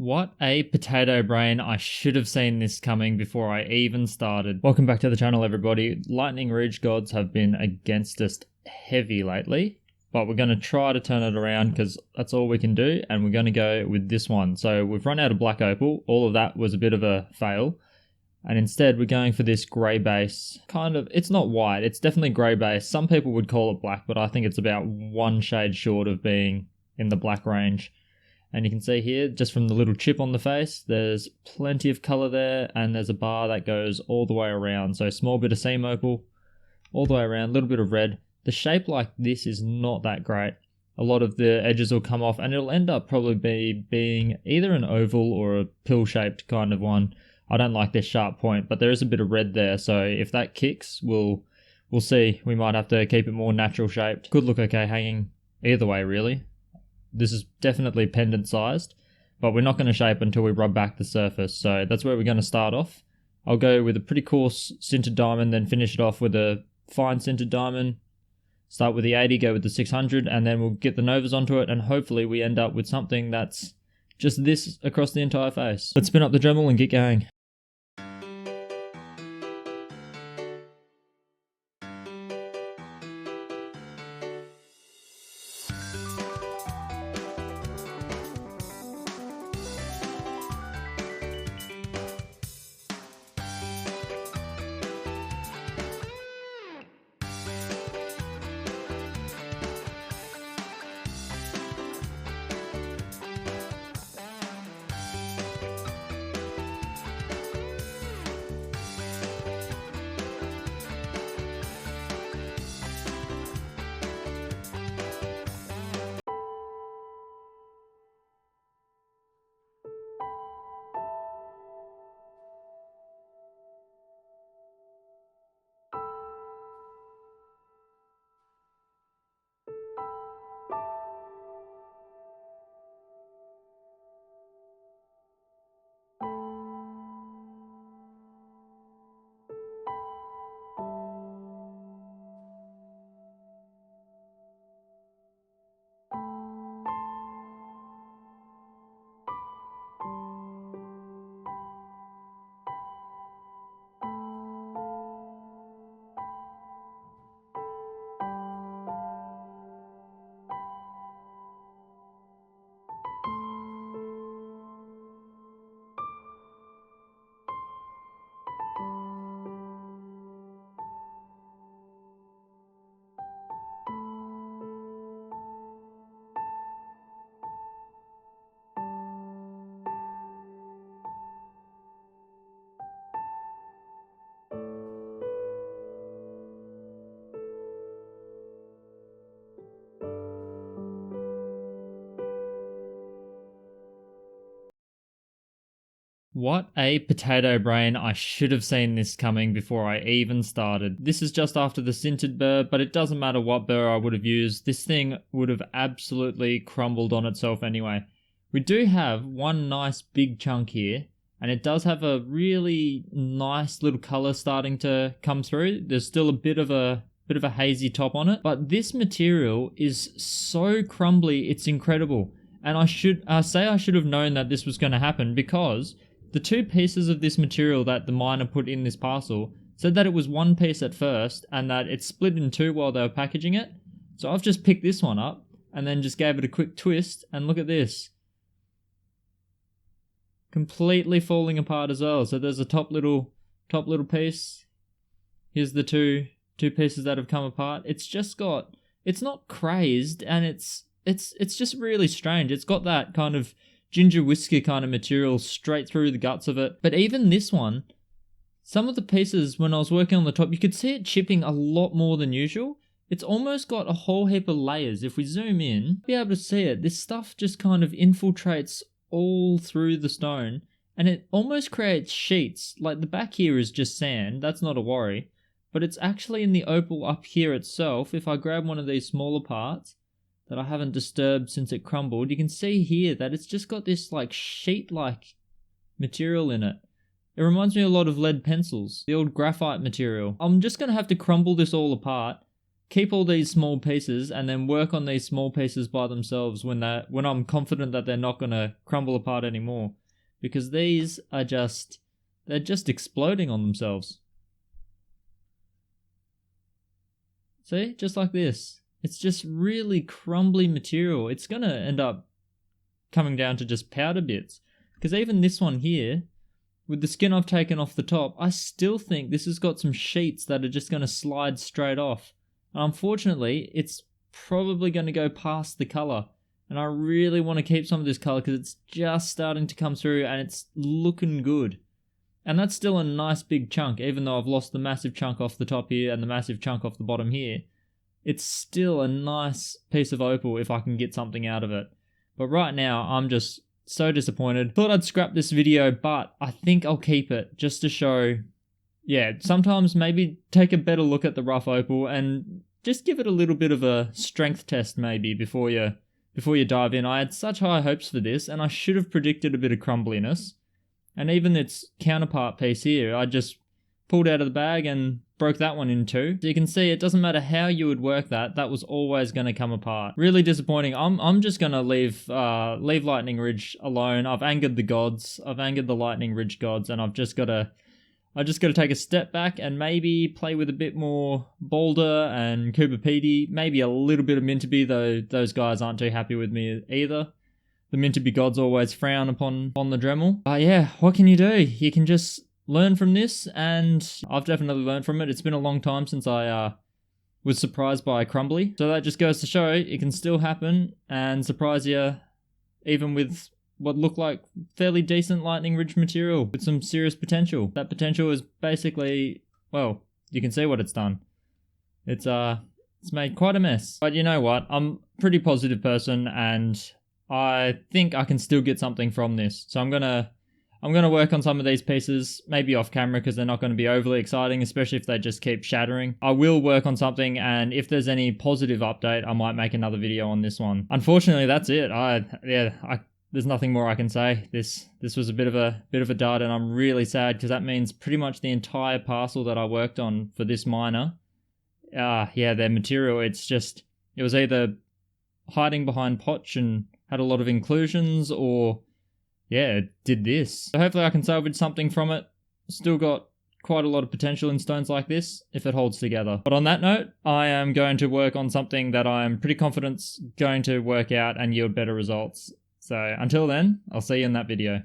What a potato brain. I should have seen this coming before I even started. Welcome back to the channel, everybody. Lightning Ridge gods have been against us heavy lately, but we're going to try to turn it around because that's all we can do, and we're going to go with this one. So we've run out of black opal. All of that was a bit of a fail, and instead we're going for this grey base. It's not white, it's definitely grey base. Some people would call it black, but I think it's about one shade short of being in the black range. And you can see here, just from the little chip on the face, there's plenty of colour there, and there's a bar that goes all the way around. So small bit of seam opal, all the way around, a little bit of red. The shape like this is not that great. A lot of the edges will come off, and it'll end up probably being either an oval or a pill-shaped kind of one. I don't like this sharp point, but there is a bit of red there, so if that kicks, we'll see. We might have to keep it more natural shaped. Could look okay hanging either way, really. This is definitely pendant sized, but we're not going to shape until we rub back the surface. So that's where we're going to start off. I'll go with a pretty coarse sintered diamond, then finish it off with a fine sintered diamond. Start with the 80, go with the 600, and then we'll get the novas onto it, and hopefully we end up with something that's just this across the entire face. Let's spin up the Dremel and get going. What a potato brain. I should have seen this coming before I even started. This is just after the sintered burr, but it doesn't matter what burr I would have used. This thing would have absolutely crumbled on itself anyway. We do have one nice big chunk here, and it does have a really nice little color starting to come through. There's still a bit of a hazy top on it, but this material is so crumbly, it's incredible. And I should have known that this was going to happen, because the two pieces of this material that the miner put in this parcel said that it was one piece at first and that it split in two while they were packaging it. So I've just picked this one up and then just gave it a quick twist, and look at this. Completely falling apart as well. So there's a top little piece. Here's the two pieces that have come apart. It's not crazed, and it's just really strange. It's got that kind of ginger whisker kind of material straight through the guts of it. But even this one, some of the pieces, when I was working on the top, you could see it chipping a lot more than usual. It's almost got a whole heap of layers. If we zoom in, be able to see it. This stuff just kind of infiltrates all through the stone, and it almost creates sheets. Like the back here is just sand, that's not a worry, but it's actually in the opal up here itself. If I grab one of these smaller parts that I haven't disturbed since it crumbled, you can see here that it's just got this like sheet-like material in it. It reminds me a lot of lead pencils, the old graphite material. I'm just going to have to crumble this all apart keep all these small pieces and then work on these small pieces by themselves when I'm confident that they're not going to crumble apart anymore, because these are they're just exploding on themselves. See, just like this. It's just really crumbly material. It's going to end up coming down to just powder bits, because even this one here, with the skin I've taken off the top, I still think this has got some sheets that are just going to slide straight off. And unfortunately, it's probably going to go past the colour. And I really want to keep some of this colour because it's just starting to come through and it's looking good. And that's still a nice big chunk, even though I've lost the massive chunk off the top here and the massive chunk off the bottom here. It's still a nice piece of opal if I can get something out of it. But right now, I'm just so disappointed. Thought I'd scrap this video, but I think I'll keep it just to show, yeah, sometimes maybe take a better look at the rough opal and just give it a little bit of a strength test maybe before you dive in. I had such high hopes for this, and I should have predicted a bit of crumbliness. And even its counterpart piece here, I just pulled out of the bag and broke that one in two. So you can see it doesn't matter how you would work that was always going to come apart. Really disappointing. I'm just going to leave Lightning Ridge alone. I've angered the gods. I've angered the Lightning Ridge gods, and I just got to take a step back and maybe play with a bit more Boulder and Cooper Petey, maybe a little bit of Minterby, though those guys aren't too happy with me either. The Minterby gods always frown upon the Dremel. But yeah, what can you do? You can just learn from this, and I've definitely learned from it. It's been a long time since I was surprised by crumbly. So that just goes to show it can still happen and surprise you, even with what looked like fairly decent Lightning Ridge material with some serious potential. That potential is basically, well, you can see what it's done. It's made quite a mess. But you know what? I'm a pretty positive person, and I think I can still get something from this. So I'm gonna work on some of these pieces, maybe off camera, because they're not going to be overly exciting, especially if they just keep shattering. I will work on something, and if there's any positive update, I might make another video on this one. Unfortunately, that's it. There's nothing more I can say. This was a bit of a dud, and I'm really sad because that means pretty much the entire parcel that I worked on for this miner, their material, it was either hiding behind potch and had a lot of inclusions, or yeah, it did this. So hopefully I can salvage something from it. Still got quite a lot of potential in stones like this if it holds together. But on that note, I am going to work on something that I'm pretty confident's going to work out and yield better results. So until then, I'll see you in that video.